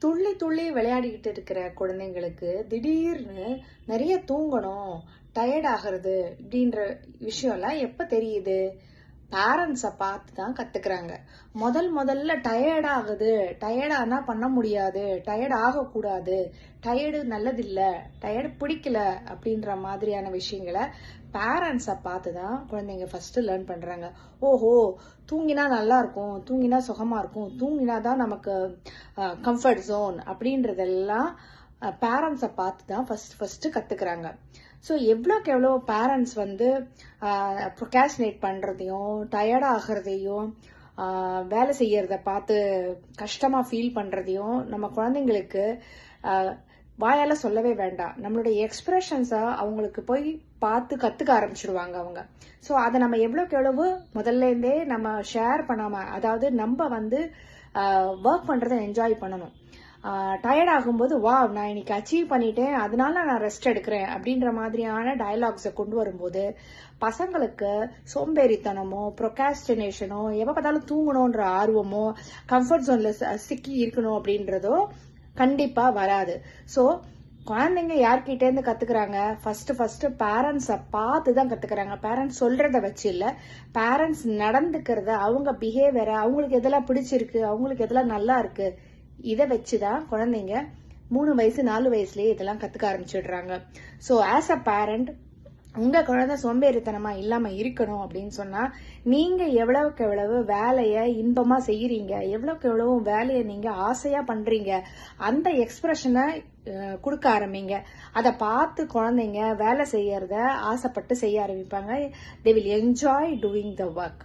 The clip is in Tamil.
துள்ளி துள்ளி விளையாடிக்கிட்டு இருக்கிற குழந்தைங்களுக்கு திடீர்னு நிறைய தூங்கணும், டயர்ட் ஆகிறது இப்படின்ற விஷயம்லாம் எப்ப தெரியுது? பேரண்ட்ஸை பார்த்து தான் கத்துக்கிறாங்க. முதல்ல டயர்ட் ஆகுது, டயர்டானா பண்ண முடியாது, டயர்ட் ஆகக்கூடாது, டயர்டு நல்லதில்ல, டயர்டு பிடிக்கல அப்படின்ற மாதிரியான விஷயங்களை பேரண்ட்ஸை பார்த்து தான் குழந்தைங்க ஃபர்ஸ்ட் லேர்ன் பண்றாங்க. ஓஹோ, தூங்கினா நல்லா இருக்கும், தூங்கினா சுகமா இருக்கும், தூங்கினா தான் நமக்கு கம்ஃபர்ட் ஜோன் அப்படின்றதெல்லாம் பேரண்ட்ஸை பார்த்து தான் ஃபர்ஸ்ட் கத்துக்கிறாங்க. ஸோ எவ்வளோக்கு எவ்வளோ பேரண்ட்ஸ் ப்ரொகாஸ்டினேட் பண்ணுறதையும் டயர்ட் ஆகிறதையும் வேலை செய்யறத பார்த்து கஷ்டமாக ஃபீல் பண்ணுறதையும் நம்ம குழந்தைங்களுக்கு வாயால சொல்லவே வேண்டாம். நம்மளுடைய எக்ஸ்பிரஷன்ஸை அவங்களுக்கு போய் பார்த்து கற்றுக்க ஆரம்பிச்சிடுவாங்க அவங்க. ஸோ அதை நம்ம எவ்வளோக்கு எவ்வளவு முதல்லேருந்தே நம்ம ஷேர் பண்ணாமல், அதாவது நம்ம ஒர்க் பண்ணுறதை என்ஜாய் பண்ணணும். டயர்ட் ஆகும்போது நான் இன்னைக்கு அச்சீவ் பண்ணிட்டேன், அதனால நான் ரெஸ்ட் எடுக்கிறேன் அப்படின்ற மாதிரியான டயலாக்ஸை கொண்டு வரும்போது பசங்களுக்கு சோம்பேறித்தனமோ ப்ரொகாஸ்டினேஷனோ எப்போ பார்த்தாலும் தூங்கணுன்ற ஆர்வமோ கம்ஃபர்ட் ஜோன்ல சிக்கி இருக்கணும் அப்படின்றதோ கண்டிப்பா வராது. ஸோ குழந்தைங்க யார்கிட்ட இருந்து கத்துக்கிறாங்க? ஃபர்ஸ்ட் பேரண்ட்ஸை பார்த்து தான் கத்துக்கிறாங்க. பேரண்ட்ஸ் சொல்றத வச்சு இல்ல, பேரண்ட்ஸ் நடந்துக்கிறத, அவங்க பிஹேவியரை, அவங்களுக்கு எதெல்லாம் பிடிச்சிருக்கு, அவங்களுக்கு எதெல்லாம் நல்லா இருக்கு, இதை வச்சுதான் குழந்தைங்க 3 வயசு 4 வயசுலயே இதெல்லாம் கத்துக்க ஆரம்பிச்சிடுறாங்க. ஸோ ஆஸ் அ பேரண்ட் உங்க குழந்தை சோம்பேறித்தனமா இல்லாம இருக்கணும் அப்படின்னு சொன்னா, நீங்க எவ்வளவுக்கு எவ்வளவு வேலையை இன்பமா செய்யறீங்க, எவ்வளவுக்கு எவ்வளவு வேலையை நீங்க ஆசையா பண்றீங்க, அந்த எக்ஸ்பிரஷனை கொடுக்க ஆரம்பிங்க. அதை பார்த்து குழந்தைங்க வேலை செய்யறத ஆசைப்பட்டு செய்ய ஆரம்பிப்பாங்க. They will enjoy doing the work.